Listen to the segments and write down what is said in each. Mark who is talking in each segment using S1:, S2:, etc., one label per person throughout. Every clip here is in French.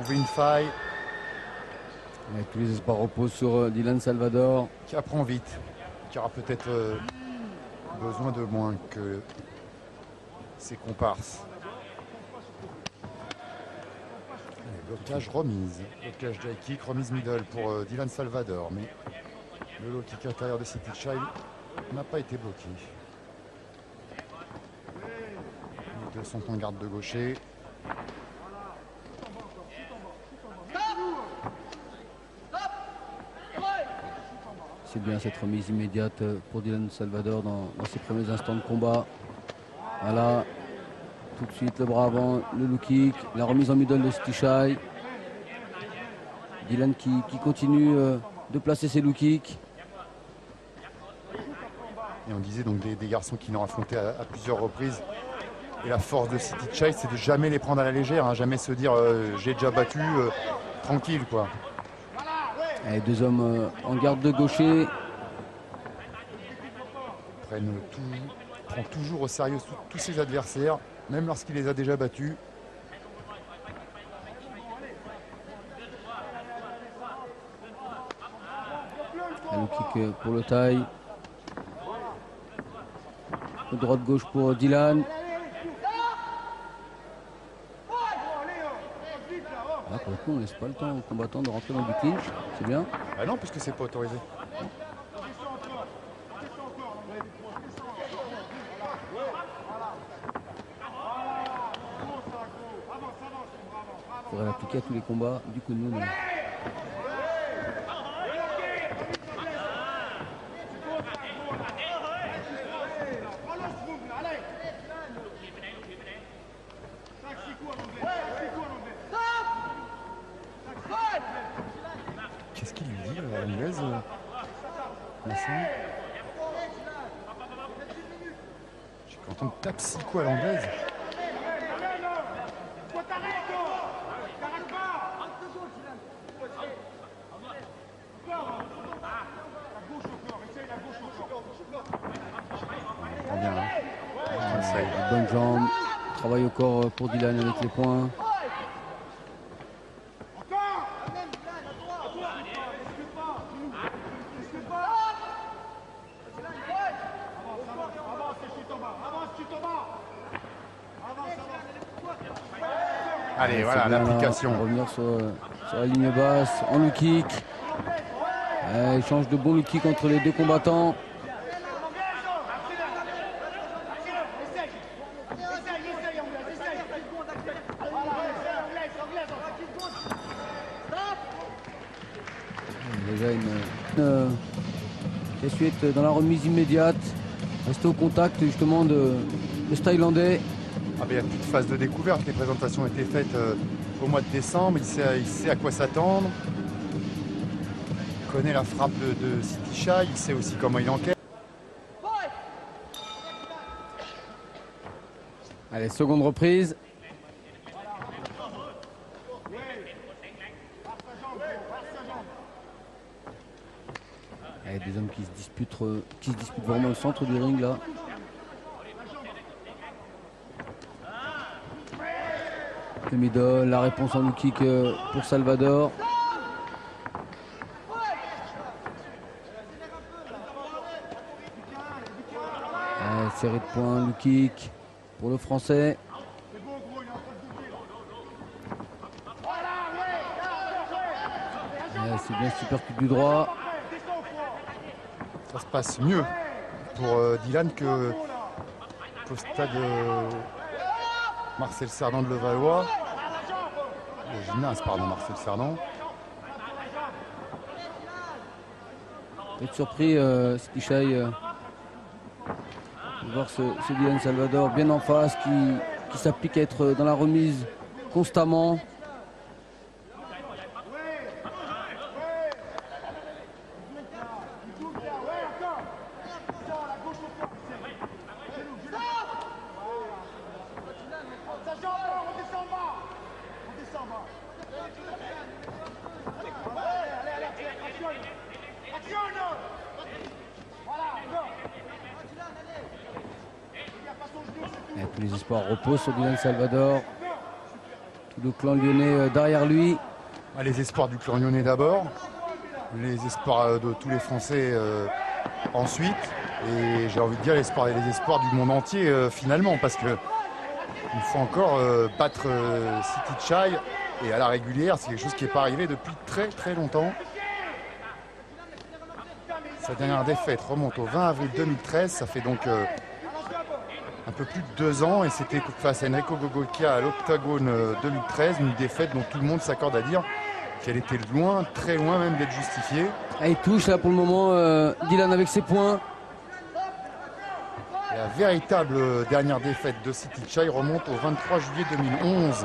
S1: trouver une faille.
S2: Et tous les espoirs reposent sur Dylan Salvador.
S1: Qui apprend vite, qui aura peut-être besoin de moins que ses comparses. Blocage remise, blocage de kick, remise middle pour Dylan Salvador, mais le low kick intérieur de City Child n'a pas été bloqué. Les deux sont en garde de gaucher.
S2: C'est bien cette remise immédiate pour Dylan Salvador dans ses premiers instants de combat. Voilà, tout de suite le bras avant, le low kick, la remise en middle de Stichai. Dylan qui continue de placer ses low kicks.
S1: Et on disait donc des garçons qui l'ont affronté à plusieurs reprises. Et la force de City Child, c'est de jamais les prendre à la légère, hein, jamais se dire j'ai déjà battu, tranquille quoi.
S2: Et deux hommes en garde de gaucher.
S1: Prend toujours au sérieux tous ses adversaires, même lorsqu'il les a déjà battus.
S2: Le kick pour le taille. Droite-gauche pour Dylan. Ah, pour le coup, on ne laisse pas le temps aux combattants de rentrer dans du clinch. C'est bien.
S1: Ah non, puisque c'est pas autorisé.
S2: Il faudrait l'appliquer à tous les combats du coup de nous.
S1: Qu'est-ce qu'il lui dit à l'anglaise J'ai cru entendre Tapsico à l'anglaise.
S2: Bonne jambe, travail au corps pour Dylan avec les poings.
S1: Allez, voilà l'application.
S2: Revenir sur la ligne basse, en low kick. Échange de bons low kick entre les deux combattants. Déjà une suite dans la remise immédiate. Rester au contact justement de ce Thaïlandais.
S1: Ah ben, il y a toute phase de découverte. Les présentations ont été faites au mois de décembre. Il sait à quoi s'attendre. Il connaît la frappe de City Child. Il sait aussi comment il enquête.
S2: Allez, seconde reprise. Des hommes qui se disputent vraiment le centre du ring là. Le middle, la réponse en low kick pour Salvador. Série de points, low kick pour le français. C'est bien, super coup du droit.
S1: Ça se passe mieux pour Dylan qu'au stade Marcel Cerdan de Levallois. Le gymnase, pardon, Marcel Cerdan.
S2: Être surpris, Stichai, de voir ce Dylan Salvador bien en face, qui s'applique à être dans la remise constamment. Et tous les espoirs reposent sur Dylan Salvador. Tout le clan lyonnais derrière lui.
S1: Les espoirs du clan lyonnais d'abord, les espoirs de tous les Français ensuite, et j'ai envie de dire les espoirs du monde entier finalement, parce que une fois encore battre City Chai et à la régulière, c'est quelque chose qui n'est pas arrivé depuis très très longtemps. Sa dernière défaite remonte au 20 avril 2013, ça fait donc un peu plus de 2 ans, et c'était face à Enrico Gogokia à l'Octagone 2013, une défaite dont tout le monde s'accorde à dire qu'elle était loin, très loin même d'être justifiée.
S2: Il touche là pour le moment Dylan avec ses points.
S1: Et la véritable dernière défaite de City Chai remonte au 23 juillet 2011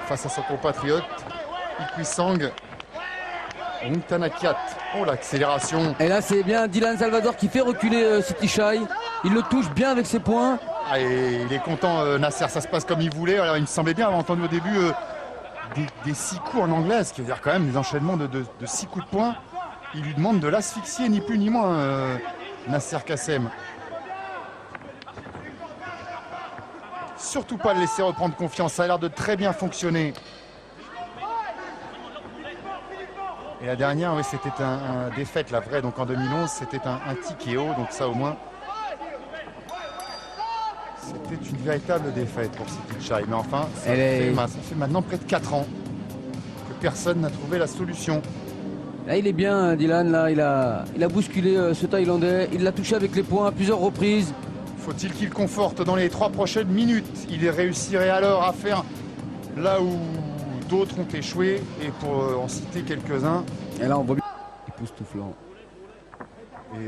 S1: face à son compatriote Ikwisang Ongtanakiat. Oh, l'accélération!
S2: Et là c'est bien Dylan Salvador qui fait reculer City Chai. Il le touche bien avec ses points.
S1: Et il est content, Nasser, ça se passe comme il voulait. Alors, il me semblait bien avoir entendu au début des 6 coups en anglais, ce qui veut dire quand même des enchaînements de 6 coups de poing. Il lui demande de l'asphyxier, ni plus ni moins, Nasser Kassem. Surtout pas le laisser reprendre confiance, ça a l'air de très bien fonctionner. Et la dernière, oui, c'était un défaite, la vraie, donc en 2011, c'était un TKO, donc ça au moins, c'était une véritable défaite pour City Chai. Mais enfin, ça fait maintenant près de 4 ans que personne n'a trouvé la solution.
S2: Là, il est bien, Dylan, là, il a bousculé ce Thaïlandais, il l'a touché avec les poings à plusieurs reprises.
S1: Faut-il qu'il conforte dans les 3 prochaines minutes? Il réussirait alors à faire là où d'autres ont échoué, et pour en citer quelques-uns.
S2: Et là, on voit bien époustouflant.
S1: Et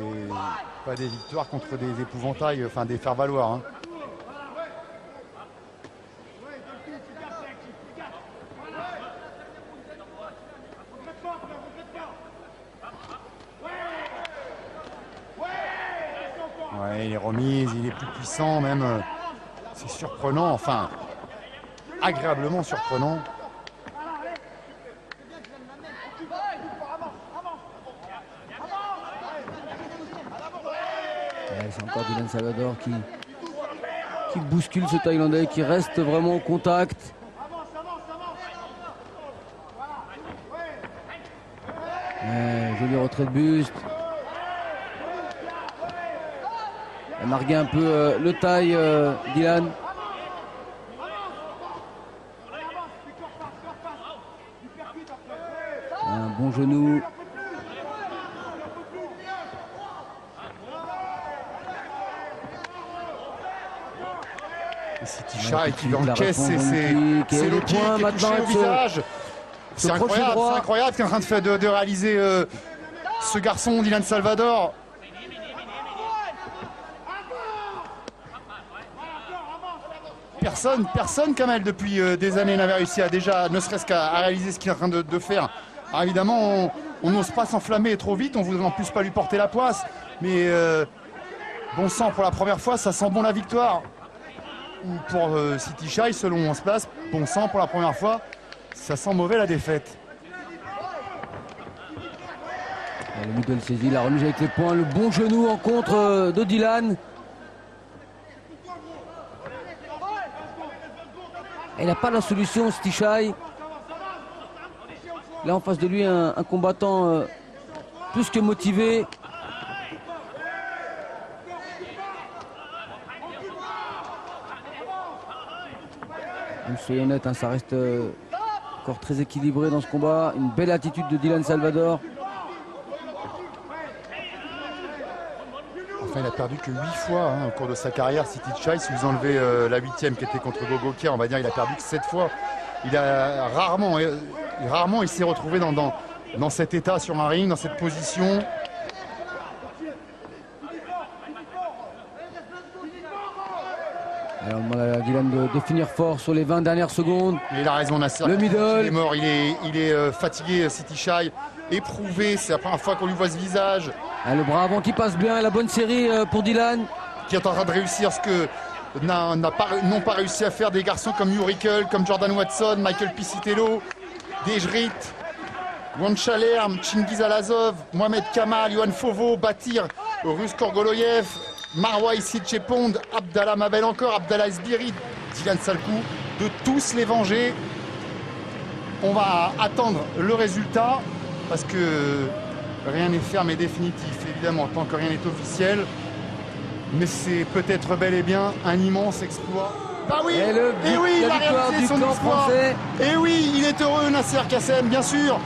S1: pas des victoires contre des épouvantails, enfin des faire-valoir. Hein. Ouais, il est remise, il est plus puissant même. C'est surprenant, enfin agréablement surprenant.
S2: C'est encore Dylan Salvador qui bouscule ce Thaïlandais, qui reste vraiment au contact. Joli retrait de buste. Il a marqué un peu le taille, Dylan. Un bon genou.
S1: Et City Chai qui encaisse, c'est le kick qui est touché au visage. C'est incroyable ce qu'est en train de réaliser ce garçon, Dylan Salvador. Personne Kamel depuis des années n'avait réussi à déjà, ne serait-ce qu'à réaliser ce qu'il est en train de faire. Alors évidemment, on n'ose pas s'enflammer trop vite, on voudrait en plus pas lui porter la poisse, mais bon sang, pour la première fois, ça sent bon la victoire. Ou pour City Chai, selon où on se place, bon sang, pour la première fois, ça sent mauvais la défaite.
S2: Le middle saisie, la remise avec les poings, le bon genou en contre de Dylan. Il n'a pas la solution, City Chai. Là en face de lui, un combattant plus que motivé. Soyons honnêtes, hein, ça reste encore très équilibré dans ce combat. Une belle attitude de Dylan Salvador.
S1: Enfin, il a perdu que 8 fois au cours de sa carrière, City Chai. Si vous enlevez la 8e qui était contre Gogokia, on va dire il a perdu que 7 fois. Il a rarement il s'est retrouvé dans cet état sur un ring, dans cette position.
S2: Alors, on demande à Dylan de finir fort sur les 20 dernières secondes.
S1: Il a raison, Nasser.
S2: Le middle.
S1: Il est mort, il est fatigué, City Chai. Éprouvé, c'est la première fois qu'on lui voit ce visage.
S2: Le bras avant qui passe bien, la bonne série pour Dylan.
S1: Qui est en train de réussir ce que n'ont pas réussi à faire des garçons comme Urikel, comme Jordan Watson, Michael Piscitello, Dejrit, Wanchalerm, Chingiz Alazov, Mohamed Kamal, Yohan Fovo, Batir, Rus Korgoloyev, Marwa Isitchepond, Abdallah Mabel encore, Abdallah Esbiri, Dylan Salkou, de tous les venger. On va attendre le résultat parce que rien n'est ferme et définitif, évidemment, tant que rien n'est officiel. Mais c'est peut-être bel et bien un immense exploit. Bah oui,
S2: et oui,
S1: il a réalisé son exploit. Et oui, il est heureux, Nasser Kassem, bien sûr.